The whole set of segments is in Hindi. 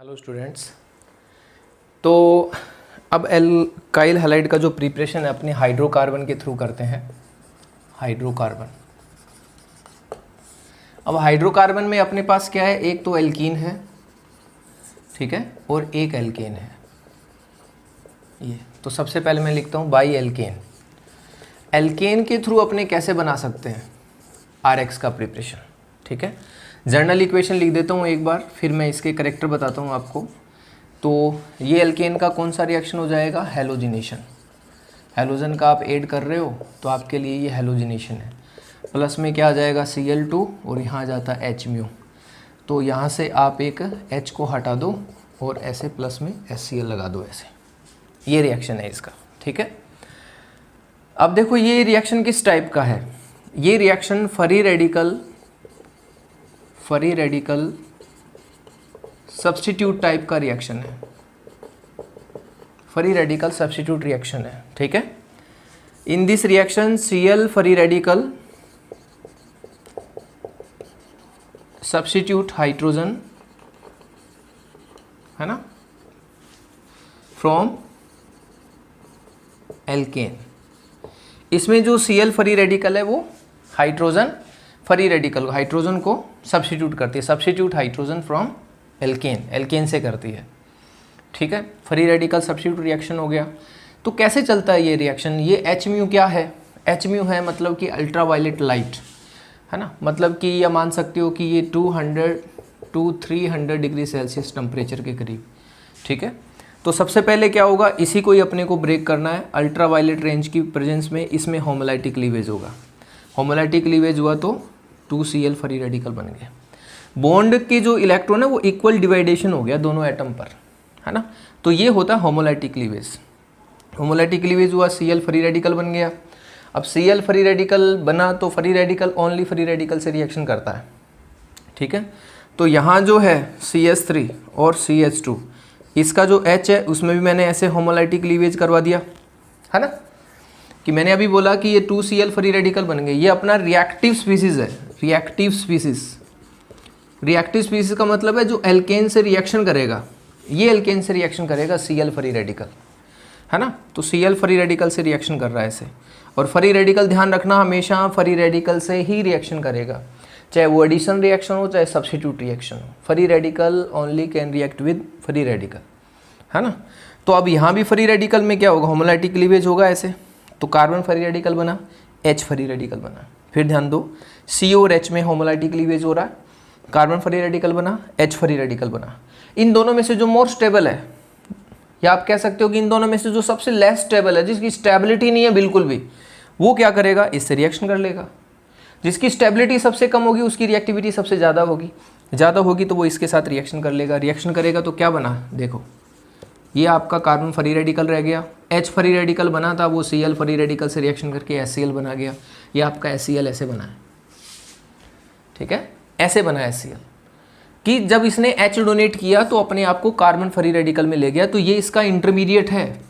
Hello students. तो अब एल्काइल हैलाइड का जो प्रिपरेशन है अपने हाइड्रोकार्बन के थ्रू करते हैं। हाइड्रोकार्बन, अब हाइड्रोकार्बन में अपने पास क्या है, एक तो एल्कीन है, ठीक है, और एक एल्केन है ये। तो सबसे पहले मैं लिखता हूँ बाई एल्केन। एल्केन के थ्रू अपने कैसे बना सकते हैं RX का प्रिपरेशन, ठीक है। जर्नल इक्वेशन लिख देता हूँ एक बार, फिर मैं इसके करेक्टर बताता हूँ आपको। तो ये एल्केन का कौन सा रिएक्शन हो जाएगा, हैलोजिनेशन। हैलोजन का आप ऐड कर रहे हो तो आपके लिए ये हैलोजिनेशन है। प्लस में क्या आ जाएगा Cl2 और यहाँ आ जाता है H म्यू। तो यहाँ से आप एक H को हटा दो और ऐसे प्लस में HCl लगा दो, ऐसे। ये रिएक्शन है इसका, ठीक है। अब देखो ये रिएक्शन किस टाइप का है। ये reaction free radical substitute type का रिएक्शन है। फ्री रेडिकल सब्स्टिट्यूट रिएक्शन है, ठीक है। In this reaction Cl free radical substitute hydrogen, है ना, फ्रॉम एल्केन। इसमें जो Cl फ्री रेडिकल है वो हाइड्रोजन फ्री रेडिकल, हाइड्रोजन को सब्स्टिट्यूट करती है, substitute hydrogen from alkane, alkane से करती है, ठीक है। फ्री रेडिकल सब्स्टिट्यूट रिएक्शन हो गया। तो कैसे चलता है ये रिएक्शन, ये H म्यू क्या है, H म्यू है मतलब कि अल्ट्रा वायलेट लाइट, है ना। मतलब कि ये मान सकते हो कि ये 200 to 300 डिग्री सेल्सियस टेम्परेचर के करीब, ठीक है। तो सबसे पहले क्या होगा, इसी को ही अपने को ब्रेक करना है। अल्ट्रा वायलेट रेंज की प्रेजेंस में इसमें होमोलाइटिक क्लीवेज होगा। होमोलाइटिक क्लीवेज हुआ तो 2Cl फ्री रेडिकल बन गया। बॉन्ड के जो इलेक्ट्रॉन है वो इक्वल डिवाइडेशन हो गया दोनों एटम पर, है ना। तो ये होता है होमोलाइटिक क्लीवेज। होमोलाइटिक क्लीवेज हुआ, Cl फ्री रेडिकल बन गया। अब Cl फ्री रेडिकल बना तो free radical only free radical से रिएक्शन करता है, ठीक है। तो यहाँ जो है CH3 और CH2, इसका जो H है उसमें भी मैंने ऐसे होमोलाइटिक क्लीवेज करवा दिया, है ना। कि मैंने अभी बोला कि ये 2Cl फ्री रेडिकल बन गए। ये अपना रिएक्टिव स्पीसीज है, रिएक्टिव स्पीसीज। रिएक्टिव स्पीसीज का मतलब है जो एल्केन से रिएक्शन करेगा, ये एल्केन से रिएक्शन करेगा Cl फ्री रेडिकल, है ना। तो Cl फ्री रेडिकल से रिएक्शन कर रहा है ऐसे। और फ्री रेडिकल ध्यान रखना, हमेशा फ्री रेडिकल से ही रिएक्शन करेगा, चाहे वो एडिशन रिएक्शन हो चाहे सब्स्टिट्यूट रिएक्शन हो। Free radical only can react with free radical, है ना। तो अब यहाँ भी फ्री रेडिकल में क्या होगा, होमोलाइटिक क्लीवेज होगा ऐसे। तो कार्बन फ्री रेडिकल बना, H फ्री रेडिकल बना। फिर ध्यान दो, C और H में होमोलाइटिक क्लीवेज हो रहा है, कार्बन फ्री रेडिकल बना, H फ्री रेडिकल बना। इन दोनों में से जो मोर स्टेबल है, या आप कह सकते हो कि इन दोनों में से जो सबसे लेस स्टेबल है, जिसकी स्टेबिलिटी नहीं है बिल्कुल भी, वो क्या करेगा, इससे रिएक्शन कर लेगा। जिसकी स्टेबिलिटी सबसे कम होगी उसकी रिएक्टिविटी सबसे ज़्यादा होगी तो वो इसके साथ रिएक्शन कर लेगा। रिएक्शन करेगा तो क्या बना, देखो ये आपका कार्बन फ्री रेडिकल रह गया। H फ्री रेडिकल बना था, वो Cl फ्री रेडिकल से रिएक्शन करके HCl बना गया। ये आपका HCl ऐसे बना है, ठीक है, ऐसे बना है HCl। कि जब इसने H डोनेट किया तो अपने आप को कार्बन फ्री रेडिकल में ले गया। तो ये इसका इंटरमीडिएट है,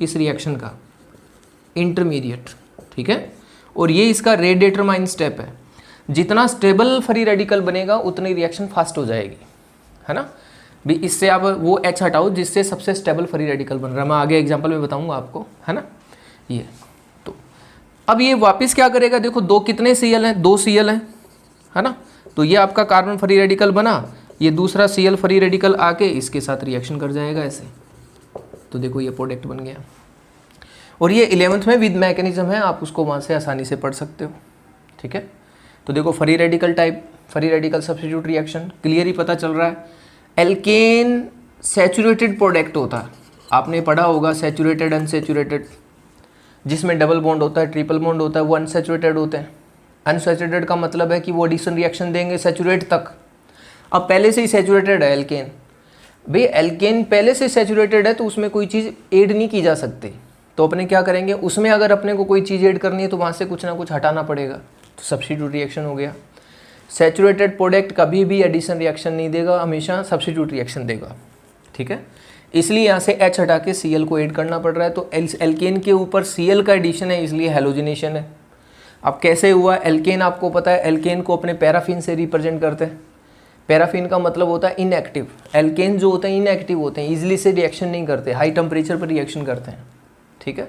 इस रिएक्शन का इंटरमीडिएट, ठीक है। और ये इसका रेट डिटरमाइन स्टेप है। जितना स्टेबल फ्री रेडिकल बनेगा उतनी रिएक्शन फास्ट हो जाएगी, है ना। भी इससे आप वो H हटाओ जिससे सबसे स्टेबल फ्री रेडिकल बन रहा है। मैं आगे एग्जांपल में बताऊंगा आपको, है ना। ये तो अब ये वापस क्या करेगा, देखो दो कितने Cl हैं, 2 Cl हैं, है ना। तो ये आपका कार्बन फ्री रेडिकल बना, ये दूसरा Cl फ्री रेडिकल आके इसके साथ रिएक्शन कर जाएगा ऐसे। तो देखो ये प्रोडक्ट बन गया। और ये 11th में विद मैकेनिज्म है, आप उसको वहाँ से आसानी से पढ़ सकते हो, ठीक है। तो देखो free radical type, free radical substitute reaction clear ही पता चल रहा है। एल्केन सैचुरेटेड प्रोडक्ट होता है, आपने पढ़ा होगा सैचुरेटेड अनसैचुरेटेड, जिसमें डबल बॉन्ड होता है, ट्रिपल बॉन्ड होता है, वो अनसैचुरेटेड होते हैं। अनसैचुरेटेड का मतलब है कि वो एडिशन रिएक्शन देंगे सैचुरेट तक। अब पहले से ही सैचुरेटेड है एल्केन, भाई एल्केन पहले से सैचुरेटेड है तो उसमें कोई चीज़ ऐड नहीं की जा सकती। तो अपने क्या करेंगे, उसमें अगर अपने को कोई चीज़ ऐड करनी है तो वहाँ से कुछ ना कुछ हटाना पड़ेगा। तो सब्स्टिट्यूट रिएक्शन हो गया। सैचुरेटेड प्रोडक्ट कभी भी एडिशन रिएक्शन नहीं देगा, हमेशा सब्स्टिट्यूट रिएक्शन देगा, ठीक है। इसलिए यहाँ से H हटा के Cl को ऐड करना पड़ रहा है। तो एल्केन के ऊपर Cl का एडिशन है, इसलिए हैलोजिनेशन है। अब कैसे हुआ, एल्केन आपको पता है, एल्केन को अपने पैराफिन से रिप्रेजेंट करते हैं। पैराफिन का मतलब होता है इनएक्टिव। एल्केन जो होते हैं इनएक्टिव होते हैं, इजीली से रिएक्शन नहीं करते, हाई टेम्परेचर पर रिएक्शन करते हैं, ठीक है।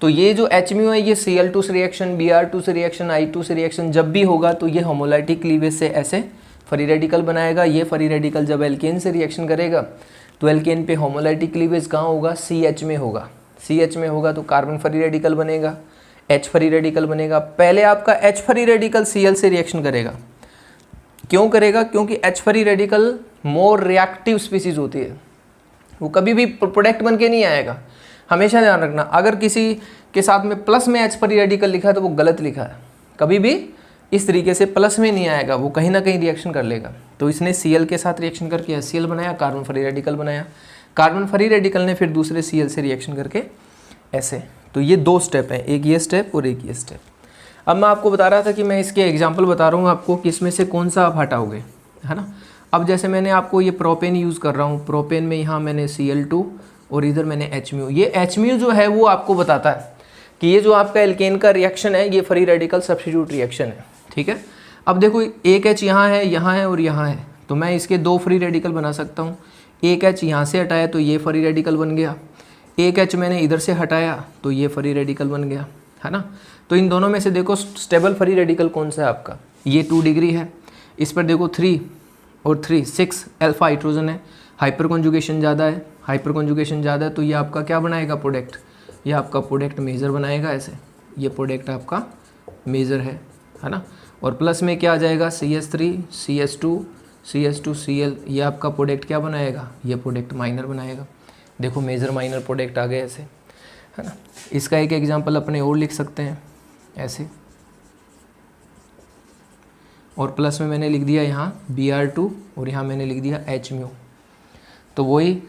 तो ये जो HMU है ये Cl2 से रिएक्शन, Br2 से रिएक्शन, I2 से रिएक्शन जब भी होगा तो ये होमोलाइटिक क्लीवेज से ऐसे फ्री रेडिकल बनाएगा। ये फ्री रेडिकल जब एल्केन से रिएक्शन करेगा तो एल्केन पे होमोलाइटिक क्लीवेज कहाँ होगा, CH में होगा। CH में होगा तो कार्बन फ्री रेडिकल बनेगा, H फ्री रेडिकल बनेगा। पहले आपका H फ्री रेडिकल Cl से रिएक्शन करेगा। क्यों करेगा? क्योंकि H free radical more reactive species होती है, वो कभी भी प्रोडक्ट बन के नहीं आएगा। हमेशा ध्यान रखना, अगर किसी के साथ में प्लस में H फ्री रेडिकल लिखा है तो वो गलत लिखा है, कभी भी इस तरीके से प्लस में नहीं आएगा, वो कहीं ना कहीं रिएक्शन कर लेगा। तो इसने Cl के साथ रिएक्शन करके HCl बनाया, कार्बन फ्री रेडिकल बनाया। कार्बन फ्री रेडिकल ने फिर दूसरे Cl से रिएक्शन करके ऐसे। तो ये दो स्टेप है, एक ये स्टेप और एक ये स्टेप। अब मैं आपको बता रहा था कि मैं इसके एग्जाम्पल बता रहा हूँ आपको कि इसमें से कौन सा आप हटाओगे, है ना। अब जैसे मैंने आपको ये प्रोपेन यूज़ कर रहा हूँ, प्रोपेन में यहाँ मैंने Cl2 और इधर मैंने HMU। ये HMU जो है वो आपको बताता है कि ये जो आपका एल्केन का रिएक्शन है ये फ्री रेडिकल सब्स्टिट्यूट रिएक्शन है, ठीक है। अब देखो एक H यहाँ है और यहाँ है, तो मैं इसके दो फ्री रेडिकल बना सकता हूँ। एक H यहाँ से हटाया तो ये फ्री रेडिकल बन गया, एक H मैंने इधर से हटाया तो ये फ्री रेडिकल बन गया, है ना। तो इन दोनों में से देखो स्टेबल फ्री रेडिकल कौन सा है आपका, ये 2 डिग्री है। इस पर देखो 3 और 3 6 अल्फा हाइड्रोजन है, हाइपर कॉन्जुगेशन ज़्यादा है, हाइपर कॉन्जुगेशन ज़्यादा है तो ये आपका क्या बनाएगा प्रोडक्ट, ये आपका प्रोडक्ट मेजर बनाएगा ऐसे, ये प्रोडक्ट आपका मेजर है ना। और प्लस में क्या आ जाएगा CH3 CH2 Cl, ये आपका प्रोडक्ट क्या बनाएगा, ये प्रोडक्ट माइनर बनाएगा। देखो मेजर माइनर प्रोडक्ट आ गए ऐसे, है ना। इसका एक एग्जांपल अपने और लिख सकते हैं ऐसे, और प्लस में मैंने लिख दिया यहाँ Br2 और यहाँ मैंने लिख दिया HMU। तो वही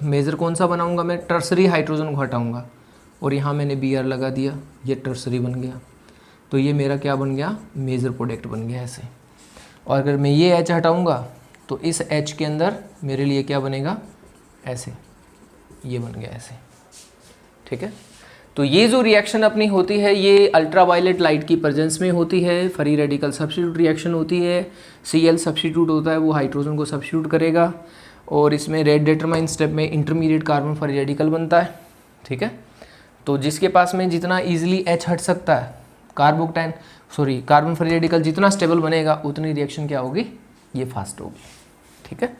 मेजर कौन सा बनाऊंगा मैं, टर्सरी हाइड्रोजन को हटाऊंगा और यहाँ मैंने Br लगा दिया, ये टर्सरी बन गया। तो ये मेरा क्या बन गया, मेजर प्रोडक्ट बन गया ऐसे। और अगर मैं ये H हटाऊंगा तो इस H के अंदर मेरे लिए क्या बनेगा, ऐसे, ये बन गया ऐसे, ठीक है। तो ये जो रिएक्शन अपनी होती है ये अल्ट्रावायलेट लाइट की प्रेजेंस में होती है, फ्री रेडिकल सब्स्टिट्यूट रिएक्शन होती है। Cl सब्स्टिट्यूट होता है, वो हाइड्रोजन को सब्स्टिट्यूट करेगा और इसमें रेट डिटरमाइन स्टेप में इंटरमीडिएट कार्बन फ्री रेडिकल बनता है, ठीक है। तो जिसके पास में जितना ईजिली H हट सकता है, कार्बन फ्री रेडिकल जितना स्टेबल बनेगा उतनी रिएक्शन क्या होगी, ये फास्ट होगी, ठीक है।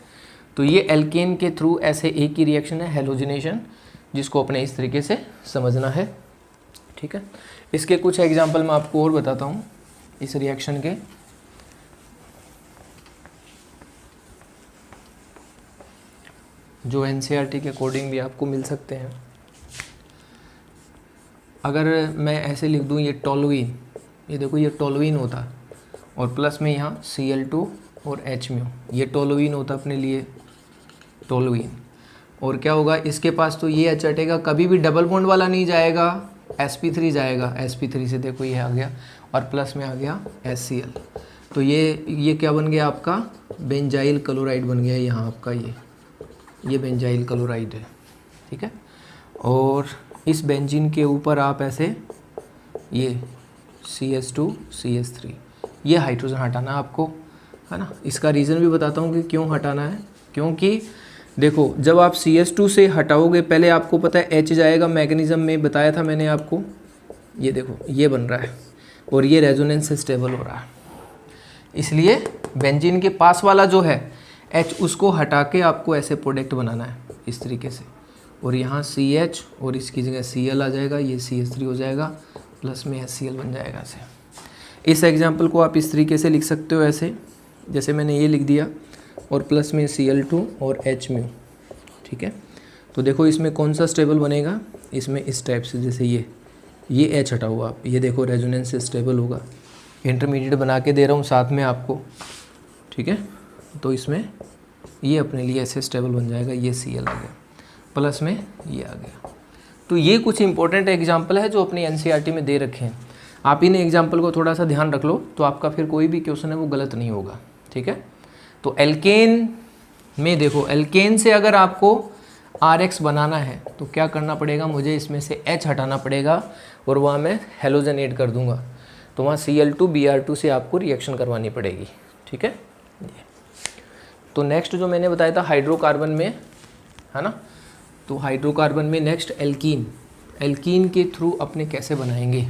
तो ये एल्केन के थ्रू ऐसे एक ही रिएक्शन है, हेलोजिनेशन, जिसको अपने इस तरीके से समझना है, ठीक है। इसके कुछ एग्जांपल मैं आपको और बताता हूँ इस रिएक्शन के। जो NCERT के अकॉर्डिंग भी आपको मिल सकते हैं। अगर मैं ऐसे लिख दूँ ये टोलुइन, ये देखो ये टोलुइन होता और प्लस में यहाँ Cl2 और HMU, ये टोलुइन होता अपने लिए टोलुइन। और क्या होगा, इसके पास तो ये H हटेगा, कभी भी डबल बॉन्ड वाला नहीं जाएगा, sp3 जाएगा, sp3 से देखो ये आ गया और प्लस में आ गया HCl। तो ये क्या बन गया आपका, बेंजाइल क्लोराइड बन गया यहाँ आपका, ये बेंजाइल क्लोराइड है, ठीक है। और इस बेंजीन के ऊपर आप ऐसे ये CH2 CH3, ये हाइड्रोजन हटाना आपको, है ना। इसका रीज़न भी बताता हूँ कि क्यों हटाना है। क्योंकि देखो जब आप CH2 से हटाओगे, पहले आपको पता है H जाएगा, मैग्नीज़ियम में बताया था मैंने आपको, ये देखो ये बन रहा है और ये रेजोनेंस से स्टेबल हो रहा है। इसलिए बेंजीन के पास वाला जो है H, उसको हटा के आपको ऐसे प्रोडक्ट बनाना है इस तरीके से, और यहाँ CH और इसकी जगह Cl आ जाएगा, ये CH3 हो जाएगा, प्लस में HCl बन जाएगा ऐसे। इस एग्जांपल को आप इस तरीके से लिख सकते हो ऐसे, जैसे मैंने ये लिख दिया और प्लस में Cl2 और HMU, ठीक है। तो देखो इसमें कौन सा स्टेबल बनेगा, इसमें इस टाइप से, जैसे ये H हटाओ आप, ये देखो रेजोनेंस से स्टेबल होगा। इंटरमीडिएट बना के दे रहा हूँ साथ में आपको, ठीक है। तो इसमें ये अपने लिए ऐसे स्टेबल बन जाएगा, ये Cl आ गया, प्लस में ये आ गया। तो ये कुछ इंपॉर्टेंट एग्जाम्पल है जो अपनी NCERT में दे रखे हैं। आप इन एग्जाम्पल को थोड़ा सा ध्यान रख लो तो आपका फिर कोई भी क्वेश्चन है वो गलत नहीं होगा, ठीक है। तो एल्केन में देखो, एल्केन से अगर आपको RX बनाना है तो क्या करना पड़ेगा, मुझे इसमें से H हटाना पड़ेगा और वहाँ मैं हेलोजन ऐड कर दूंगा, तो वहाँ Cl2 Br2 से आपको रिएक्शन करवानी पड़ेगी, ठीक है। तो नेक्स्ट जो मैंने बताया था हाइड्रोकार्बन में, है ना, तो हाइड्रोकार्बन में नेक्स्ट एल्कीन, एल्कीन के थ्रू अपने कैसे बनाएंगे।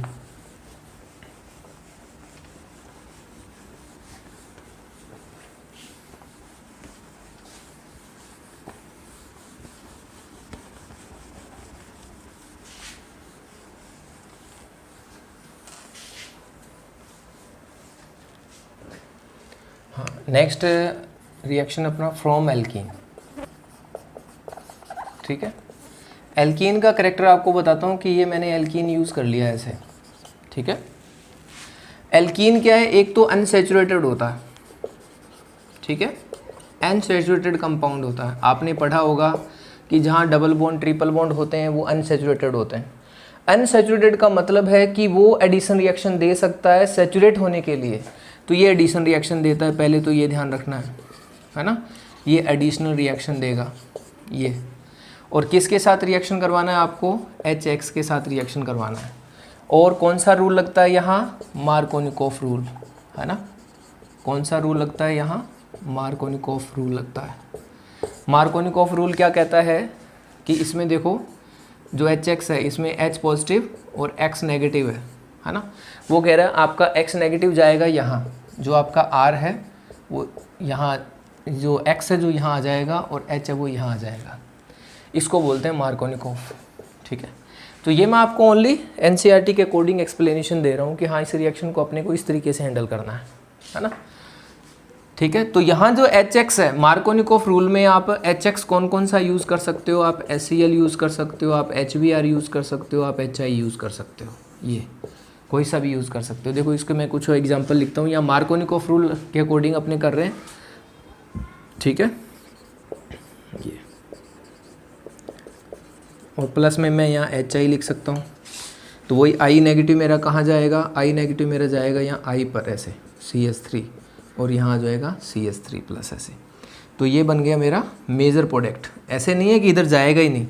हाँ, नेक्स्ट रिएक्शन अपना फ्रॉम एल्कीन। ठीक है, एल्कीन का करेक्टर आपको बताता हूँ कि ये मैंने एल्कीन यूज़ कर लिया है ऐसे। ठीक है, एल्कीन क्या है, एक तो अनसैचुरेटेड होता है। ठीक है, अनसैचुरेटेड कंपाउंड होता है। आपने पढ़ा होगा कि जहाँ डबल बॉन्ड ट्रिपल बॉन्ड होते हैं वो अनसैचुरेटेड होते हैं। अनसैचुरेटेड का मतलब है कि वो एडिशन रिएक्शन दे सकता है सैचुरेट होने के लिए, तो ये एडिशन रिएक्शन देता है, पहले तो ये ध्यान रखना है ना, ये एडिशनल रिएक्शन देगा ये। और किसके साथ रिएक्शन करवाना है आपको, HX के साथ रिएक्शन करवाना है। और कौन सा रूल लगता है यहाँ, मार्कोनिकोफ रूल, है ना। कौन सा रूल लगता है यहाँ, मार्कोनिकोफ रूल लगता है। मार्कोनिकोफ रूल क्या कहता है कि इसमें देखो जो HX है इसमें H पॉजिटिव और X नेगेटिव है ना। वो कह रहा है आपका X नेगेटिव जाएगा यहाँ, जो आपका R है वो यहाँ, जो X है जो यहाँ आ जाएगा और H है वो यहाँ आ जाएगा। इसको बोलते हैं मार्कोनिकोफ। ठीक है, तो ये मैं आपको ओनली NCERT के अकॉर्डिंग एक्सप्लेनेशन दे रहा हूँ कि हाँ इस रिएक्शन को अपने को इस तरीके से हैंडल करना है ना। ठीक है, तो यहाँ जो HX है मार्कोनिकोफ रूल में आप HX कौन कौन सा यूज़ कर सकते हो, आप HCl यूज़ कर सकते हो, आप HBr यूज़ कर सकते हो, आप HI यूज़ कर सकते हो, ये कोई सा भी यूज़ कर सकते हो। देखो इसके मैं कुछ एग्जांपल लिखता हूँ, यहाँ मार्कोनिकोफ रूल के अकॉर्डिंग अपने कर रहे हैं। ठीक है, ये और प्लस में मैं यहाँ HI लिख सकता हूँ, तो वही I नेगेटिव मेरा कहाँ जाएगा, I नेगेटिव मेरा जाएगा यहाँ I पर ऐसे CH3 और यहाँ आ जाएगा CH3 प्लस ऐसे। तो ये बन गया मेरा मेजर प्रोडक्ट। ऐसे नहीं है कि इधर जाएगा ही नहीं,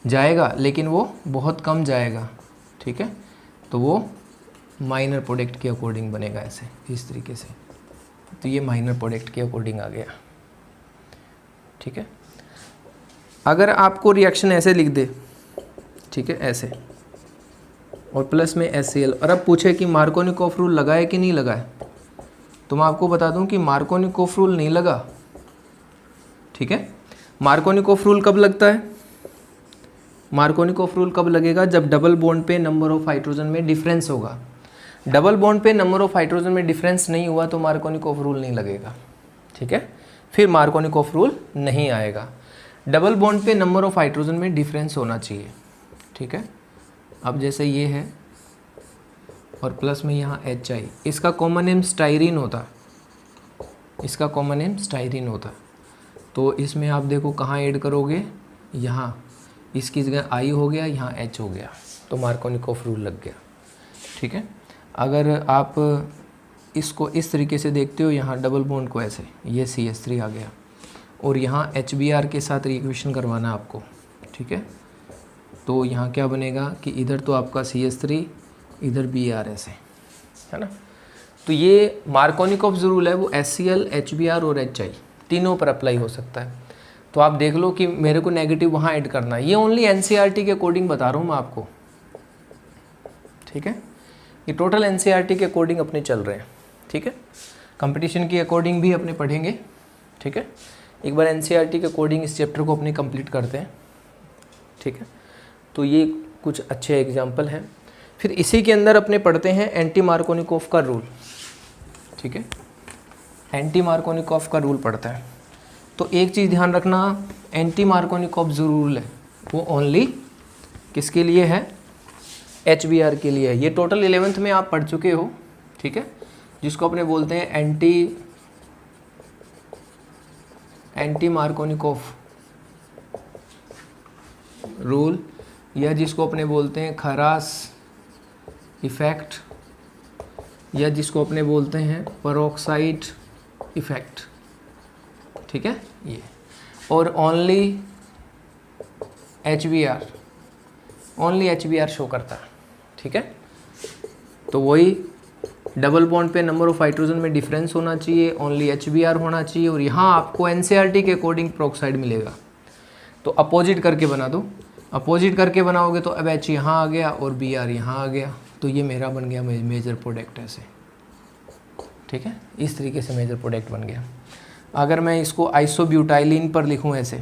जाएगा लेकिन वो बहुत कम जाएगा। ठीक है, तो वो माइनर प्रोडक्ट के अकॉर्डिंग बनेगा ऐसे इस तरीके से। तो ये माइनर प्रोडक्ट के अकॉर्डिंग आ गया। ठीक है, अगर आपको रिएक्शन ऐसे लिख दे, ठीक है ऐसे, और प्लस में HCl, और अब पूछे कि मार्कोनिकोफ रूल लगा है कि नहीं लगा है, तो मैं आपको बता दूं कि मार्कोनिकोफ रूल नहीं लगा। ठीक है, मार्कोनिकोफ रूल कब लगता है, मार्कोनिकोफ रूल कब लगेगा, जब डबल बॉन्ड पे नंबर ऑफ हाइड्रोजन में डिफरेंस होगा। डबल बॉन्ड पे नंबर ऑफ हाइड्रोजन में डिफरेंस नहीं हुआ तो मार्कोनिकोफ रूल नहीं लगेगा। ठीक है, फिर मार्कोनिकोफ रूल नहीं आएगा। डबल बॉन्ड पे नंबर ऑफ हाइड्रोजन में डिफरेंस होना चाहिए। ठीक है, अब जैसे ये है और प्लस में यहाँ HI, इसका कॉमन नेम स्टाइरिन होता है, इसका कॉमन नेम स्टाइरिन होता है। तो इसमें आप देखो कहाँ ऐड करोगे, यहाँ इसकी जगह I हो गया, यहाँ H हो गया, तो मार्कोनिकोफ रूल लग गया। ठीक है, अगर आप इसको इस तरीके से देखते हो, यहाँ डबल बॉन्ड को ऐसे, ये CH3 आ गया और यहाँ HBr के साथ रिएक्शन करवाना आपको। ठीक है, तो यहाँ क्या बनेगा कि इधर तो आपका CH3, इधर Br ऐसे, है ना। तो ये मार्कोनिकोफ जो रूल है वो HCl, HBr और HI तीनों पर अप्लाई हो सकता है। तो आप देख लो कि मेरे को नेगेटिव वहाँ ऐड करना है। ये ओनली NCERT के अकॉर्डिंग बता रहा हूँ मैं आपको। ठीक है, ये टोटल NCERT के अकॉर्डिंग अपने चल रहे हैं। ठीक है, कंपटीशन के अकॉर्डिंग भी अपने पढ़ेंगे। ठीक है, एक बार NCERT के अकॉर्डिंग इस चैप्टर को अपने कंप्लीट करते हैं। ठीक है, तो ये कुछ अच्छे एग्जाम्पल हैं। फिर इसी के अंदर अपने पढ़ते हैं एंटी मार्कोनिकोफ का रूल। ठीक है, एंटी मार्कोनिकोफ का रूल पढ़ता है। तो एक चीज़ ध्यान रखना, एंटी मार्कोनिकोफ जो रूल है वो ओनली किसके लिए है, HBr के लिए है। ये टोटल 11th में आप पढ़ चुके हो। ठीक है, जिसको अपने बोलते हैं एंटी मार्कोनिकोफ रूल, या जिसको अपने बोलते हैं खरास इफ़ेक्ट, या जिसको अपने बोलते हैं पेरोक्साइड इफ़ेक्ट। ठीक है, ये और ओनली HBr शो करता है। ठीक है, तो वही डबल बॉन्ड पे नंबर ऑफ हाइड्रोजन में डिफरेंस होना चाहिए, ओनली HBr होना चाहिए, और यहाँ आपको NCERT के अकॉर्डिंग पेरोक्साइड मिलेगा। तो अपोजिट करके बना दो, अपोजिट करके बनाओगे तो अब H यहाँ आ गया और Br यहाँ आ गया, तो ये मेरा बन गया मेजर प्रोडक्ट ऐसे, ठीक है, इस तरीके से मेजर प्रोडक्ट बन गया। अगर मैं इसको आइसोब्यूटाइलिन पर लिखूँ ऐसे,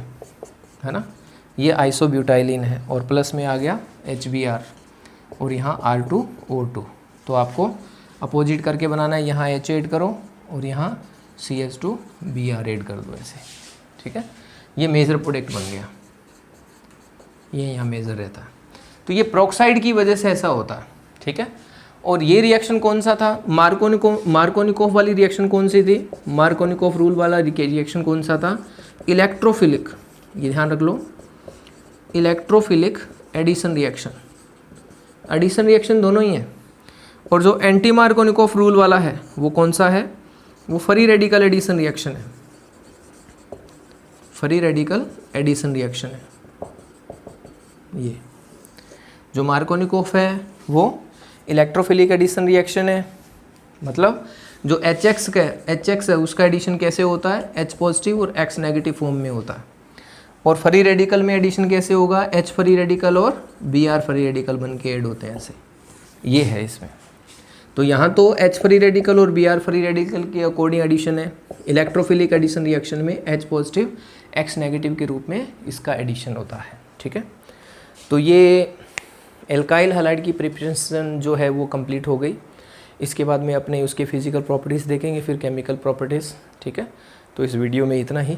है ना, ये आइसोब्यूटाइलिन है और प्लस में आ गया HBr और यहाँ R2O2, तो आपको अपोजिट करके बनाना है, यहाँ H ऐड करो और यहाँ CH2Br ऐड कर दो ऐसे, ठीक है, ये मेजर प्रोडक्ट बन गया, ये यहाँ मेजर रहता है। तो ये पेरोक्साइड की वजह से ऐसा होता है, ठीक है। और ये रिएक्शन कौन सा था, मार्कोनिकोफ वाली रिएक्शन कौन सी थी, मार्कोनिकोफ रूल वाला रिएक्शन कौन सा था, इलेक्ट्रोफिलिक, ये ध्यान रख लो, electrophilic addition reaction, addition reaction दोनों ही है। और जो एंटी मार्कोनिकोफ रूल वाला है वो कौन सा है, वो फ्री रेडिकल एडिशन रिएक्शन है, फ्री रेडिकल एडिशन रिएक्शन है। ये जो मार्कोनिकोफ है वो इलेक्ट्रोफिलिक एडिशन रिएक्शन है, मतलब जो HX है उसका एडिशन कैसे होता है, H पॉजिटिव और X नेगेटिव फॉर्म में होता है। और फ्री रेडिकल में एडिशन कैसे होगा, H फ्री रेडिकल और Br फ्री रेडिकल बन के ऐड होते हैं ऐसे, ये है इसमें। तो यहाँ तो H फ्री रेडिकल और Br फ्री रेडिकल के अकॉर्डिंग एडिशन है, इलेक्ट्रोफिलिक एडिशन रिएक्शन में H पॉजिटिव X नेगेटिव के रूप में इसका एडिशन होता है, ठीक है। तो ये एल्काइल हैलाइड की प्रिपरेशन जो है वो कंप्लीट हो गई। इसके बाद में अपने उसके फिजिकल प्रॉपर्टीज़ देखेंगे, फिर केमिकल प्रॉपर्टीज़, ठीक है। तो इस वीडियो में इतना ही।